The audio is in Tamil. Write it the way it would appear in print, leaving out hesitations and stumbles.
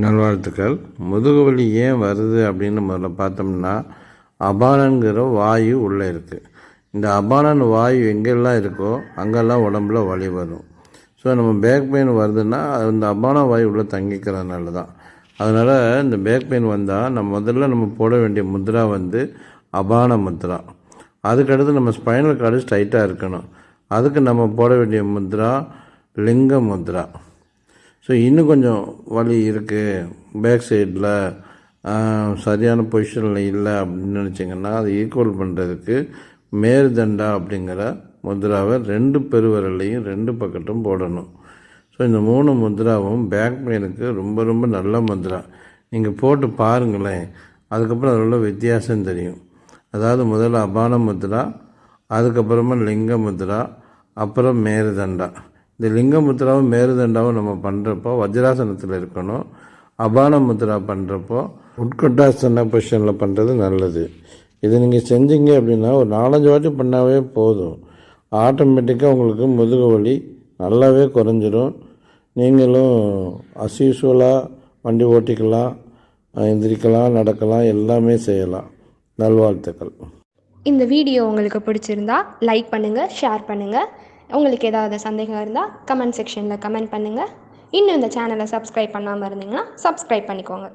நல்வாழ்த்துக்கள். முதுகு வலி ஏன் வருது அப்படின்னு முதல்ல பார்த்தோம்னா, அபானங்கிற வாயு உள்ளே இருக்குது. இந்த அபானன் வாயு எங்கெல்லாம் இருக்கோ அங்கெல்லாம் உடம்புல வலி வரும். ஸோ நம்ம பேக் பெயின் வருதுன்னா அந்த அபான வாயு உள்ளே தங்கிக்கிறதுனால தான். அதனால் இந்த பேக் பெயின் வந்தால் நம்ம போட வேண்டிய முத்ரா அபான முத்ரா. அதுக்கடுத்து நம்ம ஸ்பைனல் கார்டு ஸ்ட்ரைட்டாக இருக்கணும். அதுக்கு நம்ம போட வேண்டிய முத்ரா லிங்க முத்ரா. ஸோ இன்னும் கொஞ்சம் வலி இருக்குது, பேக் சைடில் சரியான பொசிஷனில் இல்லை அப்படின்னு நினச்சிங்கன்னா அதை ஈக்குவல் பண்ணுறதுக்கு மேருதண்டா அப்படிங்கிற முத்ராவை 2 பெருவிரலையும் 2 பக்கட்டும் போடணும். ஸோ இந்த 3 முத்ராவும் பேக் பெயினுக்கு ரொம்ப ரொம்ப நல்ல முத்ரா. நீங்கள் போட்டு பாருங்களேன், அதுக்கப்புறம் அதில் உள்ள வித்தியாசம் தெரியும். அதாவது முதல்ல அபான முத்ரா, அதுக்கப்புறமா லிங்க முத்ரா, அப்புறம் மேருதண்டா. இந்த லிங்க முத்ராவும் மேருதண்டாவும் நம்ம பண்ணுறப்போ வஜ்ராசனத்தில் இருக்கணும். அபான முத்ரா பண்ணுறப்போ உட்கட்டாசன பொசிஷனில் பண்ணுறது நல்லது. இதை நீங்கள் செஞ்சீங்க அப்படின்னா ஒரு 4-5 வாட்டி பண்ணாவே போதும். ஆட்டோமேட்டிக்காக உங்களுக்கு முதுகு வலி நல்லாவே குறைஞ்சிடும். நீங்களும் அஸ்யூஸ்வலாக வண்டி ஓட்டிக்கலாம், எந்திரிக்கலாம், நடக்கலாம், எல்லாமே செய்யலாம். நல்வாழ்த்துக்கள். இந்த வீடியோ உங்களுக்கு பிடிச்சிருந்தா லைக் பண்ணுங்கள், ஷேர் பண்ணுங்கள். உங்களுக்கு ஏதாவது சந்தேகம் இருந்தால் கமெண்ட் செக்ஷனில் கமெண்ட் பண்ணுங்கள். இன்னும் இந்த சேனலை சப்ஸ்கிரைப் பண்ணாமல் இருந்தீங்கன்னா சப்ஸ்கிரைப் பண்ணிக்கோங்க.